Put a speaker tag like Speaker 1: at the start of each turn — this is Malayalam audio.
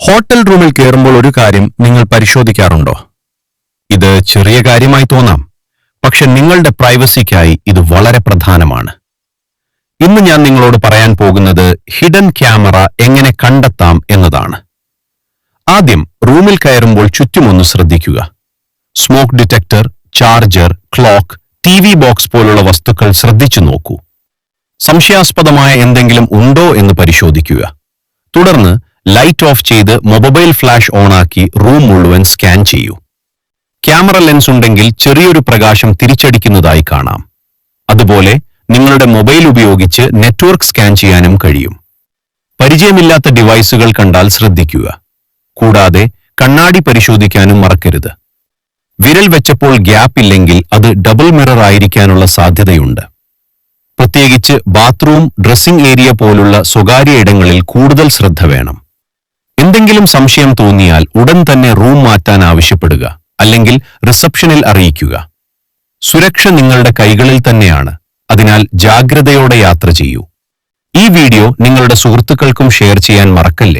Speaker 1: ഹോട്ടൽ റൂമിൽ കയറുമ്പോൾ ഒരു കാര്യം നിങ്ങൾ പരിശോധിക്കാറുണ്ടോ? ഇത് ചെറിയ കാര്യമായി തോന്നാം, പക്ഷെ നിങ്ങളുടെ പ്രൈവസിക്കായി ഇത് വളരെ പ്രധാനമാണ്. ഇന്ന് ഞാൻ നിങ്ങളോട് പറയാൻ പോകുന്നത് ഹിഡൻ ക്യാമറ എങ്ങനെ കണ്ടെത്താം എന്നതാണ്. ആദ്യം റൂമിൽ കയറുമ്പോൾ ചുറ്റുമൊന്ന് ശ്രദ്ധിക്കുക. Smoke detector, charger, clock, TV box പോലുള്ള വസ്തുക്കൾ ശ്രദ്ധിച്ചു നോക്കൂ. സംശയാസ്പദമായ എന്തെങ്കിലും ഉണ്ടോ എന്ന് പരിശോധിക്കുക. തുടർന്ന് ലൈറ്റ് ഓഫ് ചെയ്ത് മൊബൈൽ ഫ്ലാഷ് ഓണാക്കി റൂം മുഴുവൻ സ്കാൻ ചെയ്യൂ. ക്യാമറ ലെൻസ് ഉണ്ടെങ്കിൽ ചെറിയൊരു പ്രകാശം തിരിച്ചടിക്കുന്നതായി കാണാം. അതുപോലെ നിങ്ങളുടെ മൊബൈൽ ഉപയോഗിച്ച് നെറ്റ്വർക്ക് സ്കാൻ ചെയ്യാനും കഴിയും. പരിചയമില്ലാത്ത ഡിവൈസുകൾ കണ്ടാൽ ശ്രദ്ധിക്കുക. കൂടാതെ കണ്ണാടി പരിശോധിക്കാനും മറക്കരുത്. വിരൽ വെച്ചപ്പോൾ ഗ്യാപ്പ് ഇല്ലെങ്കിൽ അത് ഡബിൾ മിറർ ആയിരിക്കാനുള്ള സാധ്യതയുണ്ട്. പ്രത്യേകിച്ച് ബാത്റൂം, ഡ്രസ്സിംഗ് ഏരിയ പോലുള്ള സ്വകാര്യ ഇടങ്ങളിൽ കൂടുതൽ ശ്രദ്ധ വേണം. എന്തെങ്കിലും സംശയം തോന്നിയാൽ ഉടൻ തന്നെ റൂം മാറ്റാൻ ആവശ്യപ്പെടുക, അല്ലെങ്കിൽ റിസപ്ഷനിൽ അറിയിക്കുക. സുരക്ഷ നിങ്ങളുടെ കൈകളിൽ തന്നെയാണ്, അതിനാൽ ജാഗ്രതയോടെ യാത്ര ചെയ്യൂ. ഈ വീഡിയോ നിങ്ങളുടെ സുഹൃത്തുക്കൾക്കും ഷെയർ ചെയ്യാൻ മറക്കല്ലേ.